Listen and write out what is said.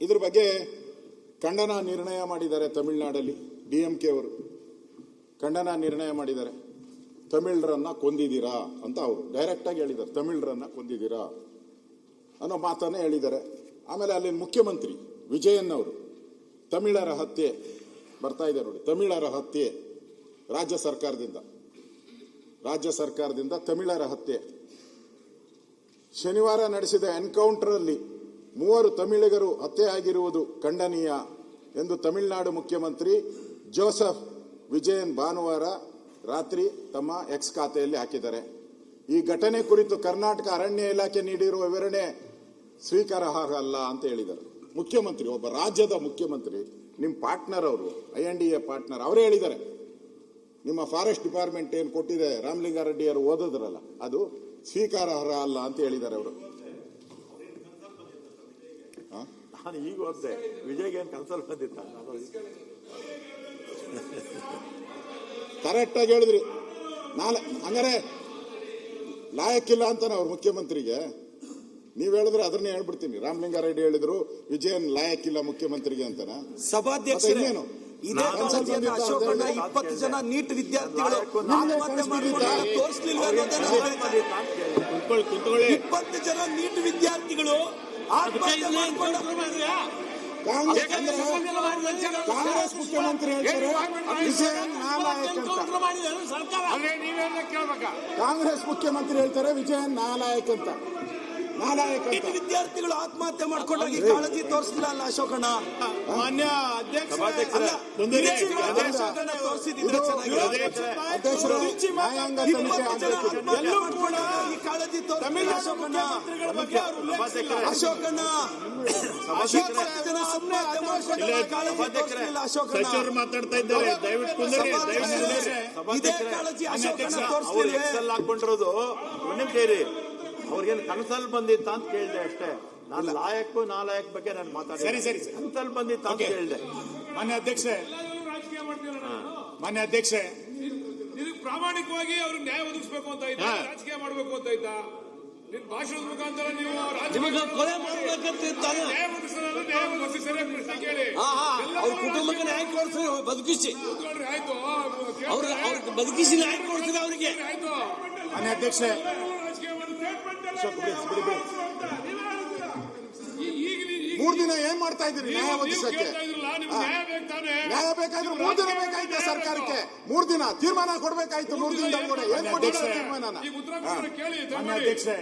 ಇದ್ರ ಬಗ್ಗೆ ಖಂಡನ ನಿರ್ಣಯ ಮಾಡಿದ್ದಾರೆ. ತಮಿಳುನಾಡಲ್ಲಿ DMK ಅವರು ಖಂಡನ ನಿರ್ಣಯ ಮಾಡಿದ್ದಾರೆ. ತಮಿಳರನ್ನ ಕೊಂದಿದ್ದೀರಾ ಅಂತ ಅವರು ಡೈರೆಕ್ಟ್ ಆಗಿ ಹೇಳಿದ್ದಾರೆ. ತಮಿಳರನ್ನ ಕೊಂದಿದ್ದೀರಾ ಅನ್ನೋ ಮಾತನ್ನ ಹೇಳಿದ್ದಾರೆ. ಆಮೇಲೆ ಅಲ್ಲಿ ಮುಖ್ಯಮಂತ್ರಿ ವಿಜಯನ್ ಅವರು ತಮಿಳರ ಹತ್ಯೆ ಬರ್ತಾ ಇದೆ ನೋಡಿ, ತಮಿಳರ ಹತ್ಯೆ ರಾಜ್ಯ ಸರ್ಕಾರದಿಂದ ತಮಿಳರ ಹತ್ಯೆ. ಶನಿವಾರ ನಡೆಸಿದ ಎನ್ಕೌಂಟರ್ ಅಲ್ಲಿ 3 ತಮಿಳಿಗರು ಹತ್ಯೆ ಆಗಿರುವುದು ಖಂಡನೀಯ ಎಂದು ತಮಿಳುನಾಡು ಮುಖ್ಯಮಂತ್ರಿ ಜೋಸೆಫ್ ವಿಜಯನ್ ಭಾನುವಾರ ರಾತ್ರಿ ತಮ್ಮ ಎಕ್ಸ್ ಖಾತೆಯಲ್ಲಿ ಹಾಕಿದ್ದಾರೆ. ಈ ಘಟನೆ ಕುರಿತು ಕರ್ನಾಟಕ ಅರಣ್ಯ ಇಲಾಖೆ ನೀಡಿರುವ ವಿವರಣೆ ಸ್ವೀಕಾರಾರ್ಹ ಅಲ್ಲ ಅಂತ ಹೇಳಿದ್ದಾರೆ. ಮುಖ್ಯಮಂತ್ರಿ, ಒಬ್ಬ ರಾಜ್ಯದ ಮುಖ್ಯಮಂತ್ರಿ, ನಿಮ್ಮ ಪಾರ್ಟ್ನರ್ ಅವರು, INDA ಪಾರ್ಟ್ನರ್, ಅವರೇ ಹೇಳಿದ್ದಾರೆ ನಿಮ್ಮ ಫಾರೆಸ್ಟ್ ಡಿಪಾರ್ಟ್ಮೆಂಟ್ ಏನು ಕೊಟ್ಟಿದೆ ರಾಮಲಿಂಗಾರೆಡ್ಡಿ ಅವರು ಓದಿದ್ರಲ್ಲ ಅದು ಸ್ವೀಕಾರಾರ್ಹ ಅಲ್ಲ ಅಂತ ಹೇಳಿದ್ದಾರೆ ಅವರು. ನಾನು ಈಗ ಓದಿದೆ, ವಿಜಯ್ಗೆ ಏನು ಕನ್ಸಲ್ಟ್ ಬಂದಿತ್ತ? ಕರೆಕ್ಟ್ ಆಗಿ ಹೇಳಿದ್ರಿ. ಹಂಗಾರೆ ಲಾಯಕ್ಕಿಲ್ಲ ಅಂತಾನೆ ಅವ್ರ ಮುಖ್ಯಮಂತ್ರಿಗೆ. ನೀವ್ ಹೇಳಿದ್ರೆ ಅದನ್ನೇ ಹೇಳ್ಬಿಡ್ತೀನಿ. ರಾಮಲಿಂಗಾರೆಡ್ಡಿ ಹೇಳಿದ್ರು ವಿಜಯನ್ ಲಾಯಕ್ಕಿಲ್ಲ ಮುಖ್ಯಮಂತ್ರಿಗೆ ಅಂತಾನ. ಸಭಾಧ್ಯಕ್ಷರು ಅಶೋಕಣ್ಣ 20 ಜನ ನೀಟ್ ವಿದ್ಯಾರ್ಥಿಗಳು 20 ಜನ ನೀಟ್ ವಿದ್ಯಾರ್ಥಿಗಳು ಕಾಂಗ್ರೆಸ್ ಮುಖ್ಯಮಂತ್ರಿ ಹೇಳ್ತಾರೆ ವಿಜಯನ್ ನಾಲಾಯಕ್ ಅಂತ. ಕಾಂಗ್ರೆಸ್ ಮುಖ್ಯಮಂತ್ರಿ ಹೇಳ್ತಾರೆ ವಿಜಯನ್ ನಾಲಾಯಕ್ ಅಂತ. ವಿದ್ಯಾರ್ಥಿಗಳು ಆತ್ಮಹತ್ಯೆ ಮಾಡ್ಕೊಂಡಾಗ ಕಾಳಜಿ ತೋರಿಸಲಿಲ್ಲ ಅಲ್ಲ ಅಶೋಕಣ್ಣ? ಮಾನ್ಯ ಅಧ್ಯಕ್ಷರು ನ್ಯಾಯಾಂಗ ತನಿಖೆ ಕಾಳಜಿ ತೋರಿಸಲಿಲ್ಲ ಅಶೋಕಣ್ಣ. ಸಚಿವರು ಮಾತಾಡ್ತಾ ಇದ್ದಾರೆ, ದಯವಿಟ್ಟು ಇದೇ ಕಾಳಜಿ ಅಶೋಕಣ್ಣ ತೋರಿಸಲಿಲ್ಲ. ಹಾಕೊಂಡಿರೋದು ಸೇರಿ ಅವ್ರಿಗೇನು ಕನಸಲ್ಲಿ ಬಂದಿತ್ತ ಅಂತ ಕೇಳಿದೆ ಅಷ್ಟೇ. ನಾನು ಲಾಯಕ್ಕೂ ನಾಲಾಯಕ್ ಬಗ್ಗೆ ನಾನು ಮಾತಾಡಿದೆ. ಸರಿ ಕನಸಲ್ಲಿ ಬಂದಿತ್ತ ಅಂತ ಕೇಳಿದೆ. ಮಾನ್ಯ ಅಧ್ಯಕ್ಷೆ ಇದಕ್ಕೆ ಪ್ರಾಮಾಣಿಕವಾಗಿ ಅವ್ರಿಗೆ ನ್ಯಾಯ ಒದಗಿಸಬೇಕು ಅಂತ ಇದ್ದ, ರಾಜಕೀಯ ಮಾಡಬೇಕು ಅಂತ ಇದ್ದ. ನಿನ್ ಭಾಷಣದ ಮುಖಾಂತರ ನೀವು ಕೊಲೆ ಮಾಡಬೇಕಂತ ನ್ಯಾಯ ಒದಗಿಸಿ ಸರಿಯಾಗಿ ಪ್ರಶ್ನೆ ಕೇಳಿ. ಅವ್ರ ಕುಟುಂಬಕ್ಕೆ ನ್ಯಾಯ ಕೊಡಿಸಿ ಬದುಕಿಸಿ, ಆಯ್ತು ಅವ್ರಿಗೆ ಬದುಕಿಸಿ ನ್ಯಾಯ ಕೊಡಿಸಿದ್ರೆ ಅವರಿಗೆ ಆಯ್ತು. ಮಾನ್ಯ ಅಧ್ಯಕ್ಷೆ ಮೂರ್ ದಿನ ಏನ್ ಮಾಡ್ತಾ ಇದ್ದೀರಿ ನ್ಯಾಯ ಒದಗಿಸಕ್ಕೆ? ನ್ಯಾಯ ಬೇಕಾದ್ರೆ 3 ದಿನ ಬೇಕಾಯ್ತು ಸರ್ಕಾರಕ್ಕೆ. 3 ದಿನ ತೀರ್ಮಾನ ಕೊಡ್ಬೇಕಾಯ್ತು. 3 ದಿನದ ಕೂಡ ಏನ್ ಕೊಟ್ಟಿಲ್ಲ ತೀರ್ಮಾನ. ಈಗ ಉತ್ತರ ಕೇಳಿ. ಮಾನ್ಯ ಅಧ್ಯಕ್ಷೆ